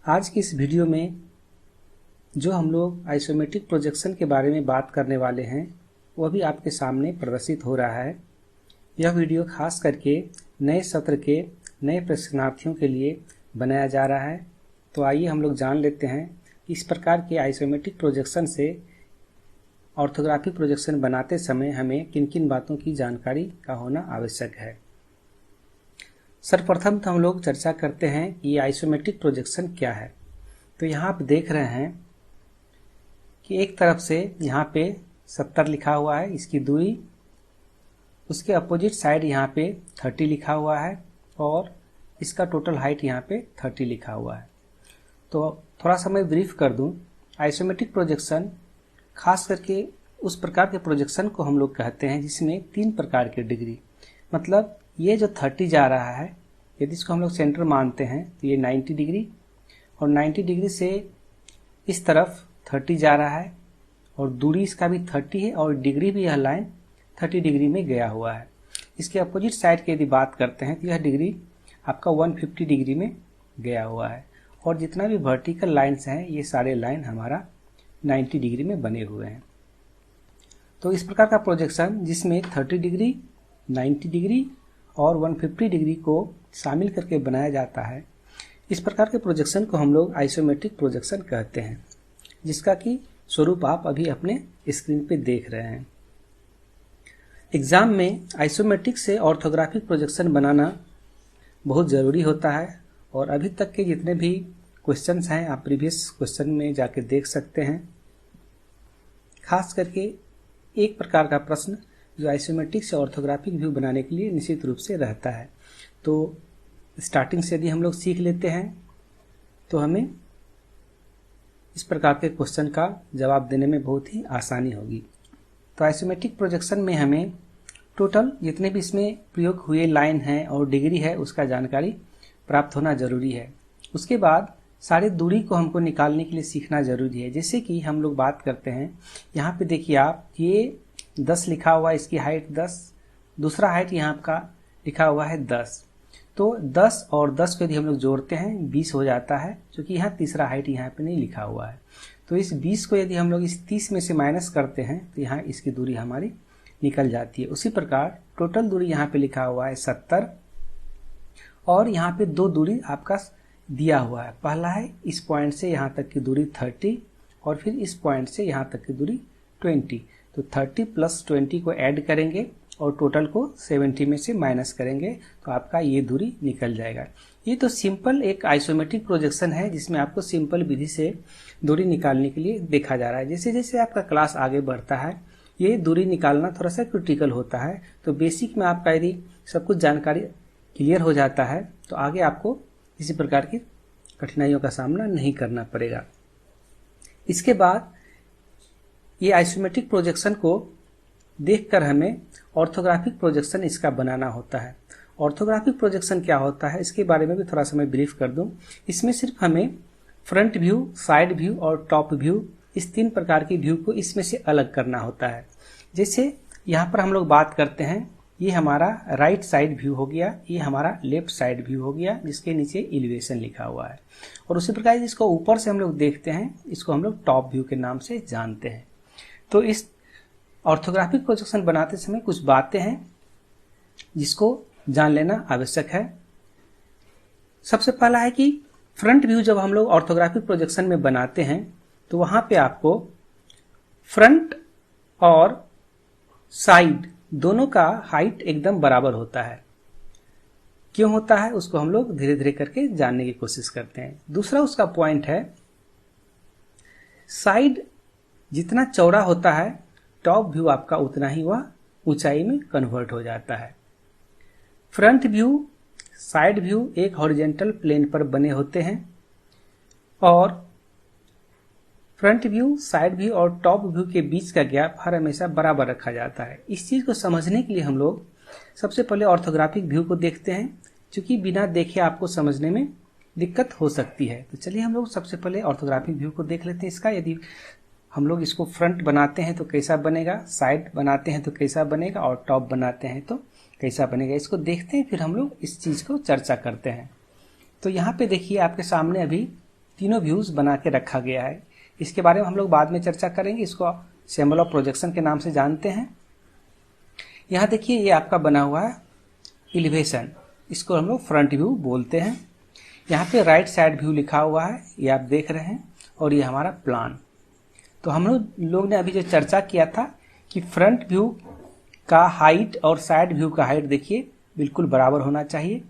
आज की इस वीडियो में जो हम लोग आइसोमेट्रिक प्रोजेक्शन के बारे में बात करने वाले हैं वह भी आपके सामने प्रदर्शित हो रहा है। यह वीडियो खास करके नए सत्र के नए प्रशिक्षणार्थियों के लिए बनाया जा रहा है। तो आइए हम लोग जान लेते हैं इस प्रकार के आइसोमेट्रिक प्रोजेक्शन से ऑर्थोग्राफिक प्रोजेक्शन बनाते समय हमें किन किन बातों की जानकारी का होना आवश्यक है। सर्वप्रथम तो हम लोग चर्चा करते हैं कि ये आइसोमेट्रिक प्रोजेक्शन क्या है। तो यहाँ आप देख रहे हैं कि एक तरफ से यहाँ पे 70 लिखा हुआ है इसकी दूरी, उसके अपोजिट साइड यहाँ पे 30 लिखा हुआ है और इसका टोटल हाइट यहाँ पे 30 लिखा हुआ है। तो थोड़ा सा मैं ब्रीफ कर दूं, आइसोमेट्रिक प्रोजेक्शन खास करके उस प्रकार के प्रोजेक्शन को हम लोग कहते हैं जिसमें 3 प्रकार के डिग्री, मतलब ये जो 30 जा रहा है यदि इसको हम लोग सेंटर मानते हैं तो ये 90 डिग्री और 90 डिग्री से इस तरफ 30 जा रहा है और दूरी इसका भी 30 है और डिग्री भी यह लाइन 30 डिग्री में गया हुआ है। इसके अपोजिट साइड की यदि बात करते हैं तो यह डिग्री आपका 150 डिग्री में गया हुआ है और जितना भी वर्टिकल लाइन्स हैं ये सारे लाइन हमारा 90 डिग्री में बने हुए हैं। तो इस प्रकार का प्रोजेक्शन जिसमें 30 डिग्री, 90 डिग्री और 150 डिग्री को शामिल करके बनाया जाता है, इस प्रकार के प्रोजेक्शन को हम लोग आइसोमेट्रिक प्रोजेक्शन कहते हैं, जिसका कि स्वरूप आप अभी अपने स्क्रीन पे देख रहे हैं। एग्जाम में आइसोमेट्रिक से ऑर्थोग्राफिक प्रोजेक्शन बनाना बहुत ज़रूरी होता है और अभी तक के जितने भी क्वेश्चंस हैं आप प्रीवियस क्वेश्चन में जाके देख सकते हैं। खास करके एक प्रकार का प्रश्न जो आइसोमेट्रिक से ऑर्थोग्राफिक व्यू बनाने के लिए निश्चित रूप से रहता है। तो स्टार्टिंग से यदि हम लोग सीख लेते हैं तो हमें इस प्रकार के क्वेश्चन का जवाब देने में बहुत ही आसानी होगी। तो आइसोमेट्रिक प्रोजेक्शन में हमें टोटल जितने भी इसमें प्रयोग हुए लाइन हैं और डिग्री है उसका जानकारी प्राप्त होना जरूरी है। उसके बाद सारी दूरी को हमको निकालने के लिए सीखना जरूरी है। जैसे कि हम लोग बात करते हैं, यहाँ पे देखिए आप, ये 10 लिखा हुआ है, इसकी हाइट 10, दूसरा हाइट यहाँ का लिखा हुआ है 10। तो 10 और 10 को यदि हम लोग जोड़ते हैं 20 हो जाता है, क्योंकि यहाँ तीसरा हाइट यहाँ पे नहीं लिखा हुआ है। तो इस 20 को यदि हम लोग इस 30 में से माइनस करते हैं तो यहाँ इसकी दूरी हमारी निकल जाती है। उसी प्रकार टोटल दूरी यहाँ पे लिखा हुआ है 70 और यहाँ पे 2 दूरी आपका दिया हुआ है। पहला है इस पॉइंट से यहाँ तक की दूरी 30 और फिर इस पॉइंट से यहाँ तक की दूरी 20। तो 30 प्लस 20 को ऐड करेंगे और टोटल को 70 में से माइनस करेंगे तो आपका ये दूरी निकल जाएगा। ये तो सिंपल एक आइसोमेट्रिक प्रोजेक्शन है जिसमें आपको सिंपल विधि से दूरी निकालने के लिए देखा जा रहा है। जैसे जैसे आपका क्लास आगे बढ़ता है ये दूरी निकालना थोड़ा सा क्रिटिकल होता है। तो बेसिक में आपका यदि सब कुछ जानकारी क्लियर हो जाता है तो आगे आपको इसी प्रकार की कठिनाइयों का सामना नहीं करना पड़ेगा। इसके बाद ये आइसोमेट्रिक प्रोजेक्शन को देखकर हमें ऑर्थोग्राफिक प्रोजेक्शन इसका बनाना होता है। ऑर्थोग्राफिक प्रोजेक्शन क्या होता है इसके बारे में भी थोड़ा सा मैं ब्रीफ कर दूं। इसमें सिर्फ हमें फ्रंट व्यू, साइड व्यू और टॉप व्यू, इस 3 प्रकार की व्यू को इसमें से अलग करना होता है। जैसे यहाँ पर हम लोग बात करते हैं, ये हमारा राइट साइड व्यू हो गया, ये हमारा लेफ्ट साइड व्यू हो गया जिसके नीचे एलिवेशन लिखा हुआ है। और उसी प्रकार जिसको ऊपर से हम लोग देखते हैं इसको हम लोग टॉप व्यू के नाम से जानते हैं। तो इस ऑर्थोग्राफिक प्रोजेक्शन बनाते समय कुछ बातें हैं जिसको जान लेना आवश्यक है। सबसे पहला है कि फ्रंट व्यू जब हम लोग ऑर्थोग्राफिक प्रोजेक्शन में बनाते हैं तो वहां पे आपको फ्रंट और साइड दोनों का हाइट एकदम बराबर होता है। क्यों होता है उसको हम लोग धीरे धीरे करके जानने की कोशिश करते हैं। दूसरा उसका पॉइंट है, साइड जितना चौड़ा होता है टॉप व्यू आपका उतना ही वह ऊंचाई में कन्वर्ट हो जाता है। फ्रंट व्यू, साइड व्यू एक हॉरिजॉन्टल प्लेन पर बने होते हैं और फ्रंट व्यू, साइड व्यू और टॉप व्यू के बीच का गैप हर हमेशा बराबर रखा जाता है। इस चीज को समझने के लिए हम लोग सबसे पहले ऑर्थोग्राफिक व्यू को देखते हैं, क्योंकि बिना देखे आपको समझने में दिक्कत हो सकती है। तो चलिए हम लोग सबसे पहले ऑर्थोग्राफिक व्यू को देख लेते हैं। इसका यदि हम लोग इसको फ्रंट बनाते हैं तो कैसा बनेगा, साइड बनाते हैं तो कैसा बनेगा और टॉप बनाते हैं तो कैसा बनेगा, इसको देखते हैं फिर हम लोग इस चीज को चर्चा करते हैं। तो यहाँ पे देखिए आपके सामने अभी तीनों व्यूज बना के रखा गया है। इसके बारे में हम लोग बाद में चर्चा करेंगे, इसको सिंबल ऑफ प्रोजेक्शन के नाम से जानते हैं। यहाँ देखिए ये आपका बना हुआ है एलिवेशन, इसको हम लोग फ्रंट व्यू बोलते हैं। यहाँ पे राइट साइड व्यू लिखा हुआ है, ये आप देख रहे हैं, और ये हमारा प्लान। तो हम लोग ने अभी जो चर्चा किया था कि फ्रंट व्यू का हाइट और साइड व्यू का हाइट देखिए बिल्कुल बराबर होना चाहिए।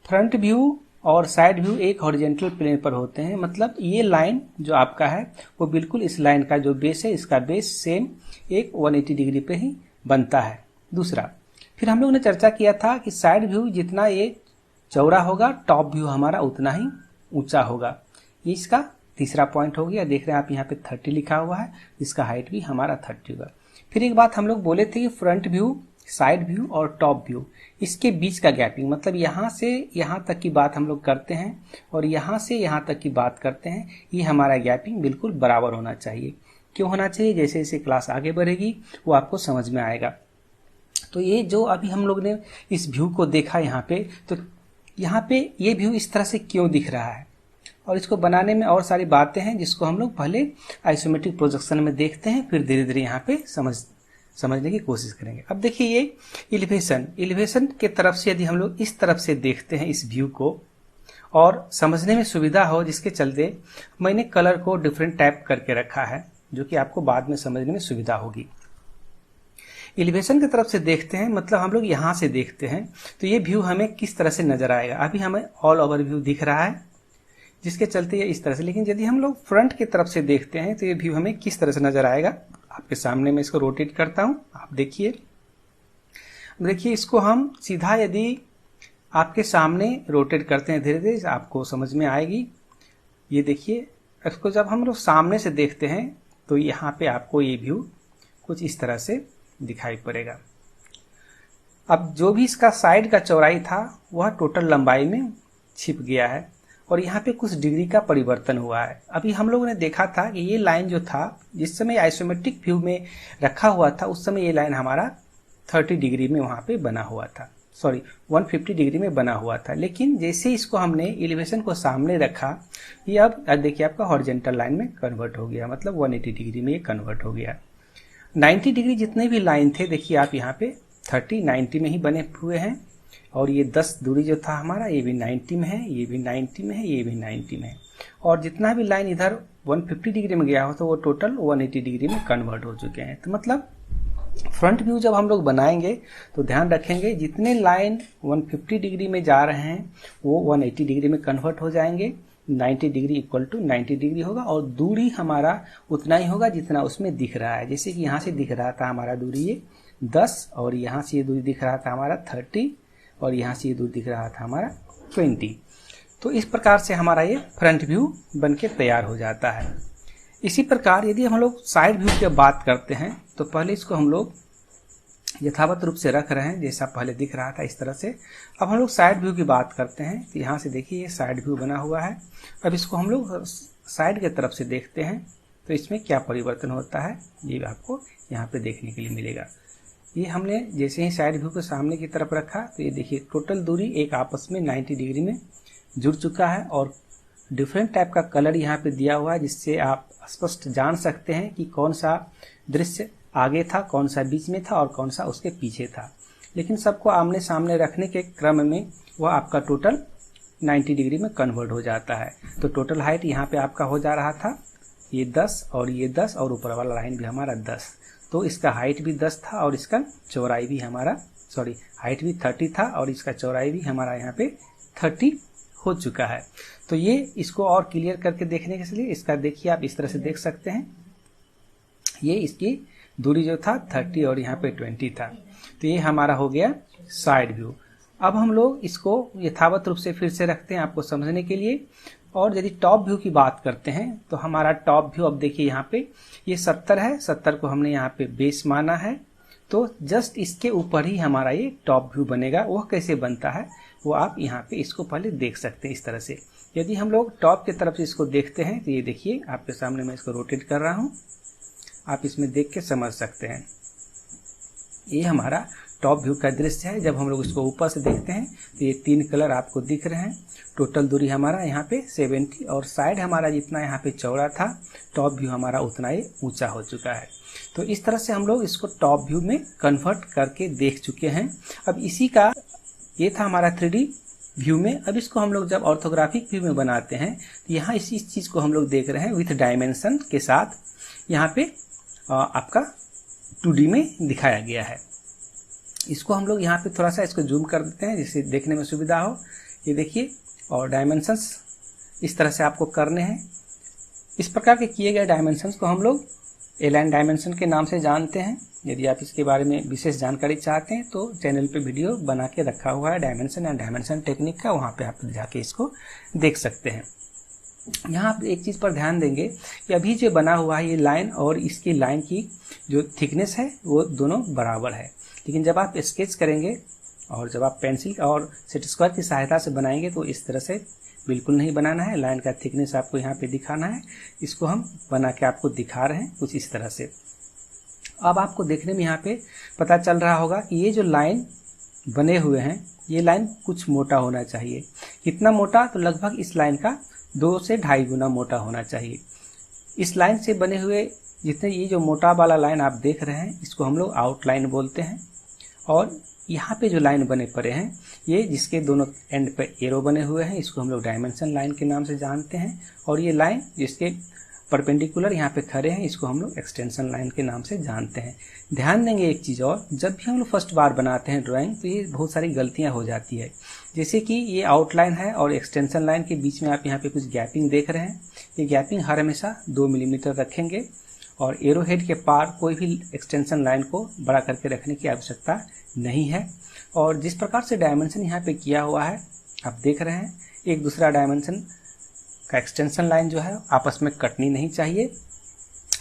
फ्रंट व्यू और साइड व्यू एक हॉरिजॉन्टल प्लेन पर होते हैं, मतलब ये लाइन जो आपका है वो बिल्कुल इस लाइन का जो बेस है, इसका बेस सेम एक 180 डिग्री पे ही बनता है। दूसरा, फिर हम लोग ने चर्चा किया था कि साइड व्यू जितना ये चौड़ा होगा, टॉप व्यू हमारा उतना ही ऊंचा होगा। ये इसका तीसरा पॉइंट हो गया। देख रहे हैं आप यहाँ पे 30 लिखा हुआ है, इसका हाइट भी हमारा 30 होगा। फिर एक बात हम लोग बोले थे कि फ्रंट व्यू, साइड व्यू और टॉप व्यू, इसके बीच का गैपिंग, मतलब यहाँ से यहाँ तक की बात हम लोग करते हैं और यहाँ से यहाँ तक की बात करते हैं, ये हमारा गैपिंग बिल्कुल बराबर होना चाहिए। क्यों होना चाहिए? जैसे जैसे क्लास आगे बढ़ेगी वो आपको समझ में आएगा। तो ये जो अभी हम लोग ने इस व्यू को देखा यहाँ पे, तो यहाँ पे ये व्यू इस तरह से क्यों दिख रहा है, और इसको बनाने में और सारी बातें हैं जिसको हम लोग पहले आइसोमेट्रिक प्रोजेक्शन में देखते हैं, फिर धीरे धीरे यहाँ पे समझने की कोशिश करेंगे। अब देखिए ये एलिवेशन के तरफ से यदि हम लोग इस तरफ से देखते हैं इस व्यू को, और समझने में सुविधा हो, जिसके चलते मैंने कलर को डिफरेंट टाइप करके रखा है, जो कि आपको बाद में समझने में सुविधा होगी। एलिवेशन की तरफ से देखते हैं, मतलब हम लोग यहाँ से देखते हैं, तो ये व्यू हमें किस तरह से नजर आएगा। अभी हमें ऑल ओवर व्यू दिख रहा है, जिसके चलते ये इस तरह से। लेकिन यदि हम लोग फ्रंट की तरफ से देखते हैं तो ये व्यू हमें किस तरह से नजर आएगा। आपके सामने मैं इसको रोटेट करता हूं, आप देखिए इसको हम सीधा यदि आपके सामने रोटेट करते हैं, धीरे धीरे आपको समझ में आएगी। ये देखिए, इसको जब हम लोग सामने से देखते हैं तो यहाँ पे आपको ये व्यू कुछ इस तरह से दिखाई पड़ेगा। अब जो भी इसका साइड का चौड़ाई था वह टोटल लंबाई में छिप गया है, और यहाँ पे कुछ डिग्री का परिवर्तन हुआ है। अभी हम लोगों ने देखा था कि ये लाइन जो था, जिस समय आइसोमेट्रिक व्यू में रखा हुआ था, उस समय ये लाइन हमारा 30 डिग्री में वहां पे बना हुआ था, 150 डिग्री में बना हुआ था। लेकिन जैसे इसको हमने एलिवेशन को सामने रखा, ये अब देखिए आपका हॉरिजॉन्टल लाइन में कन्वर्ट हो गया, मतलब 180 डिग्री में ये कन्वर्ट हो गया। 90 डिग्री जितने भी लाइन थे, देखिए आप यहाँ पे 30 90 में ही बने हुए हैं, और ये 10 दूरी जो था हमारा, ये भी 90 में है, ये भी 90 में है, ये भी 90 में है, और जितना भी लाइन इधर 150 डिग्री में गया हो तो वो टोटल 180 डिग्री में कन्वर्ट हो चुके हैं। तो मतलब फ्रंट व्यू जब हम लोग बनाएंगे तो ध्यान रखेंगे जितने लाइन 150 डिग्री में जा रहे हैं वो 180 डिग्री में कन्वर्ट हो जाएंगे। 90 डिग्री इक्वल टू 90 डिग्री होगा, और दूरी हमारा उतना ही होगा जितना उसमें दिख रहा है। जैसे कि यहाँ से दिख रहा था हमारा दूरी ये 10, और यहाँ से ये दूरी दिख रहा था हमारा 30, और यहाँ से ये दूर दिख रहा था हमारा 20। तो इस प्रकार से हमारा ये फ्रंट व्यू बनके तैयार हो जाता है। इसी प्रकार यदि हम लोग साइड व्यू की बात करते हैं तो पहले इसको हम लोग यथावत रूप से रख रहे हैं, जैसा पहले दिख रहा था इस तरह से। अब हम लोग साइड व्यू की बात करते हैं, तो यहाँ से देखिए ये साइड व्यू बना हुआ है। अब इसको हम लोग साइड की तरफ से देखते हैं तो इसमें क्या परिवर्तन होता है, ये आपको यहाँ पे देखने के लिए मिलेगा। ये हमने जैसे ही साइड व्यू को सामने की तरफ रखा तो ये देखिए टोटल दूरी एक आपस में 90 डिग्री में जुड़ चुका है, और डिफरेंट टाइप का कलर यहाँ पे दिया हुआ है, जिससे आप स्पष्ट जान सकते हैं कि कौन सा दृश्य आगे था, कौन सा बीच में था और कौन सा उसके पीछे था। लेकिन सबको आमने सामने रखने के क्रम में वह आपका टोटल 90 डिग्री में कन्वर्ट हो जाता है। तो टोटल हाइट यहाँ पे आपका हो जा रहा था ये 10 और ये 10, और ऊपर वाला लाइन भी हमारा 10। तो इसका हाइट भी 10 था और इसका चौड़ाई भी हमारा हाइट भी 30 था और इसका चौड़ाई भी हमारा यहाँ पे 30 हो चुका है। तो ये इसको और क्लियर करके देखने के लिए इसका देखिए आप इस तरह से देख सकते हैं, ये इसकी दूरी जो था 30 और यहाँ पे 20 था। तो ये हमारा हो गया साइड व्यू। अब हम लोग इसको यथावत रूप से फिर से रखते हैं आपको समझने के लिए, और यदि टॉप व्यू की बात करते हैं तो हमारा टॉप व्यू अब देखिए यहाँ पे ये 70 है, 70 को हमने यहाँ पे बेस माना है, तो जस्ट इसके ऊपर ही हमारा ये टॉप व्यू बनेगा। वह कैसे बनता है वो आप यहाँ पे इसको पहले देख सकते हैं इस तरह से। यदि हम लोग टॉप की तरफ से इसको देखते हैं तो ये देखिए आपके सामने मैं इसको रोटेट कर रहा हूँ, आप इसमें देख के समझ सकते हैं। ये हमारा टॉप व्यू का दृश्य है। जब हम लोग इसको ऊपर से देखते हैं तो ये 3 कलर आपको दिख रहे हैं। टोटल दूरी हमारा यहाँ पे 70 और साइड हमारा जितना यहाँ पे चौड़ा था, टॉप व्यू हमारा उतना ही ऊंचा हो चुका है। तो इस तरह से हम लोग इसको टॉप व्यू में कन्वर्ट करके देख चुके हैं। अब इसी का ये था हमारा 3D व्यू में। अब इसको हम लोग जब ऑर्थोग्राफिक व्यू में बनाते हैं तो यहाँ इस चीज को हम लोग देख रहे हैं विथ डायमेंशन के साथ, यहाँ पे आपका 2D में दिखाया गया है। इसको हम लोग यहाँ पे थोड़ा सा इसको जूम कर देते हैं जिससे देखने में सुविधा हो। ये देखिए, और डायमेंशंस इस तरह से आपको करने हैं। इस प्रकार के किए गए डायमेंशंस को हम लोग एलाइन डायमेंशन के नाम से जानते हैं। यदि आप इसके बारे में विशेष जानकारी चाहते हैं तो चैनल पे वीडियो बना के रखा हुआ है डायमेंशन एंड डायमेंशन टेक्निक का, वहाँ पे आप जाके इसको देख सकते हैं। यहाँ आप एक चीज़ पर ध्यान देंगे कि अभी जो बना हुआ है ये लाइन और इसकी लाइन की जो थिकनेस है वो दोनों बराबर है, लेकिन जब आप स्केच करेंगे और जब आप पेंसिल और सेट स्क्वायर की सहायता से बनाएंगे तो इस तरह से बिल्कुल नहीं बनाना है। लाइन का थिकनेस आपको यहाँ पे दिखाना है। इसको हम बना के आपको दिखा रहे हैं कुछ इस तरह से। अब आपको देखने में यहाँ पे पता चल रहा होगा कि ये जो लाइन बने हुए हैं ये लाइन कुछ मोटा होना चाहिए। कितना मोटा? तो लगभग इस लाइन का 2 से 2.5 गुना मोटा होना चाहिए। इस लाइन से बने हुए जितने ये जो मोटा वाला लाइन आप देख रहे हैं इसको हम लोग आउटलाइन बोलते हैं। और यहाँ पे जो लाइन बने पड़े हैं ये जिसके दोनों एंड पे एरो बने हुए हैं इसको हम लोग डायमेंशन लाइन के नाम से जानते हैं। और ये लाइन जिसके परपेंडिकुलर यहाँ पे खड़े हैं इसको हम लोग एक्सटेंशन लाइन के नाम से जानते हैं। ध्यान देंगे एक चीज़ और, जब भी हम लोग फर्स्ट बार बनाते हैं ड्राइंग तो ये बहुत सारी गलतियाँ हो जाती है। जैसे कि ये आउटलाइन है और एक्सटेंशन लाइन के बीच में आप यहाँ पे कुछ गैपिंग देख रहे हैं। ये गैपिंग हर हमेशा 2 मिलीमीटर रखेंगे और एरो हेड के पार कोई भी एक्सटेंशन लाइन को बड़ा करके रखने की आवश्यकता नहीं है। और जिस प्रकार से डायमेंशन यहाँ पे किया हुआ है आप देख रहे हैं, एक दूसरा डायमेंशन का एक्सटेंशन लाइन जो है आपस में कटनी नहीं चाहिए।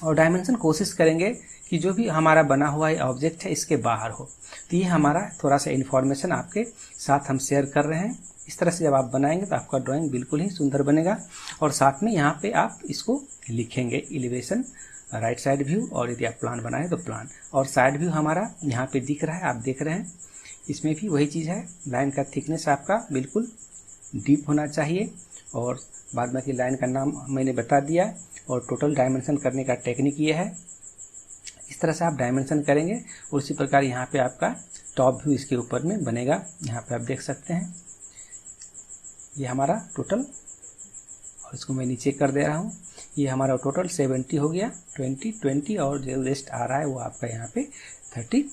और डायमेंशन कोशिश करेंगे कि जो भी हमारा बना हुआ ये ऑब्जेक्ट है इसके बाहर हो। तो ये हमारा थोड़ा सा इन्फॉर्मेशन आपके साथ हम शेयर कर रहे हैं। इस तरह से जब आप बनाएंगे तो आपका ड्राइंग बिल्कुल ही सुंदर बनेगा। और साथ में यहाँ पे आप इसको लिखेंगे एलिवेशन, राइट साइड व्यू, और यदि आप प्लान बनाए तो प्लान। और साइड व्यू हमारा यहाँ पे दिख रहा है, आप देख रहे हैं। इसमें भी वही चीज़ है, लाइन का थिकनेस आपका बिल्कुल डीप होना चाहिए। और बाद बाकी लाइन का नाम मैंने बता दिया। और टोटल डायमेंशन करने का टेक्निक ये है। इस तरह से आप डायमेंशन करेंगे और उसी प्रकार यहाँ पे आपका टॉप व्यू इसके ऊपर में बनेगा। यहाँ पे आप देख सकते हैं ये हमारा टोटल, और इसको मैं नीचे कर दे रहा हूँ। ये हमारा टोटल 70 हो गया, 20 और जो रेस्ट आ रहा है वो आपका यहाँ पे 30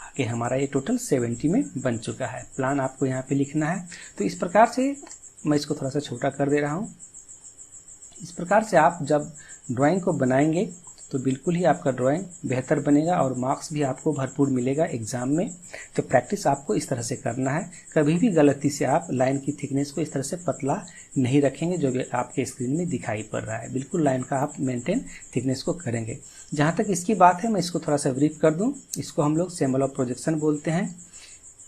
आगे हमारा ये टोटल 70 में बन चुका है। प्लान आपको यहाँ पे लिखना है। तो इस प्रकार से मैं इसको थोड़ा सा छोटा कर दे रहा हूँ। इस प्रकार से आप जब ड्राइंग को बनाएंगे तो बिल्कुल ही आपका ड्राइंग बेहतर बनेगा और मार्क्स भी आपको भरपूर मिलेगा एग्जाम में। तो प्रैक्टिस आपको इस तरह से करना है। कभी भी गलती से आप लाइन की थिकनेस को इस तरह से पतला नहीं रखेंगे जो भी आपके स्क्रीन में दिखाई पड़ रहा है। बिल्कुल लाइन का आप मेंटेन थिकनेस को करेंगे। जहाँ तक इसकी बात है मैं इसको थोड़ा सा ब्रीफ कर दूँ। इसको हम लोग सिंबल ऑफ प्रोजेक्शन बोलते हैं।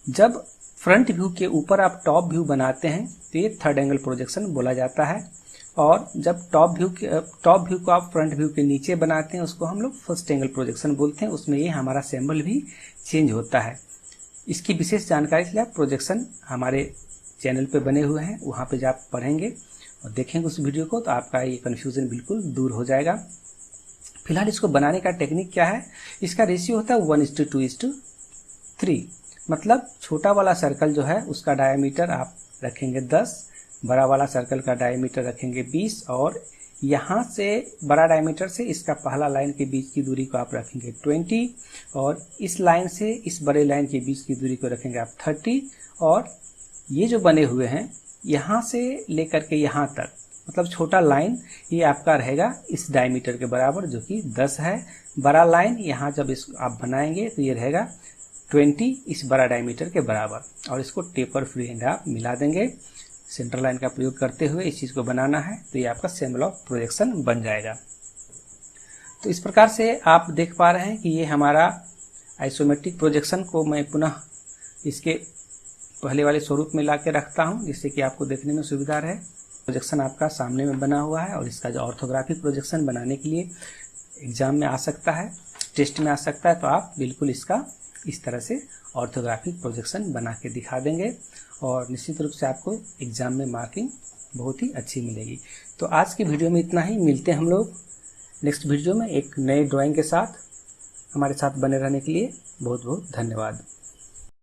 जब फ्रंट व्यू के ऊपर आप टॉप व्यू बनाते हैं तो ये थर्ड एंगल प्रोजेक्शन बोला जाता है। और जब टॉप व्यू को आप फ्रंट व्यू के नीचे बनाते हैं उसको हम लोग फर्स्ट एंगल प्रोजेक्शन बोलते हैं। उसमें ये हमारा सिंबल भी चेंज होता है। इसकी विशेष जानकारी के लिए आप प्रोजेक्शन हमारे चैनल पे बने हुए हैं, वहाँ पे जब आप पढ़ेंगे और देखेंगे उस वीडियो को तो आपका ये कन्फ्यूजन बिल्कुल दूर हो जाएगा। फिलहाल इसको बनाने का टेक्निक क्या है, इसका रेशियो होता है 1:2:3। मतलब छोटा वाला सर्कल जो है उसका डायमीटर आप रखेंगे 10, बड़ा वाला सर्कल का डायमीटर रखेंगे 20 और यहाँ से बड़ा डायमीटर से इसका पहला लाइन के बीच की दूरी को आप रखेंगे 20 और इस लाइन से इस बड़े लाइन के बीच की दूरी को रखेंगे आप 30। और ये जो बने हुए हैं यहाँ से लेकर के यहाँ तक मतलब छोटा लाइन ये आपका रहेगा इस डायमीटर के बराबर जो कि 10 है। बड़ा लाइन यहाँ जब इस आप बनाएंगे तो ये रहेगा 20 इस बड़ा डायमीटर के बराबर। और इसको टेपर फ्री हैंड आप मिला देंगे। सेंटर लाइन का प्रयोग करते हुए इस चीज़ को बनाना है तो ये आपका सिंबल ऑफ प्रोजेक्शन बन जाएगा। तो इस प्रकार से आप देख पा रहे हैं कि ये हमारा आइसोमेट्रिक प्रोजेक्शन को मैं पुनः इसके पहले वाले स्वरूप में ला के रखता हूँ जिससे कि आपको देखने में सुविधा रहे। प्रोजेक्शन आपका सामने में बना हुआ है और इसका जो ऑर्थोग्राफिक प्रोजेक्शन बनाने के लिए एग्जाम में आ सकता है, टेस्ट में आ सकता है, तो आप बिल्कुल इसका इस तरह से ऑर्थोग्राफिक प्रोजेक्शन बना के दिखा देंगे और निश्चित रूप से आपको एग्जाम में मार्किंग बहुत ही अच्छी मिलेगी। तो आज की वीडियो में इतना ही। मिलते हैं हम लोग नेक्स्ट वीडियो में एक नए ड्राइंग के साथ। हमारे साथ बने रहने के लिए बहुत बहुत धन्यवाद।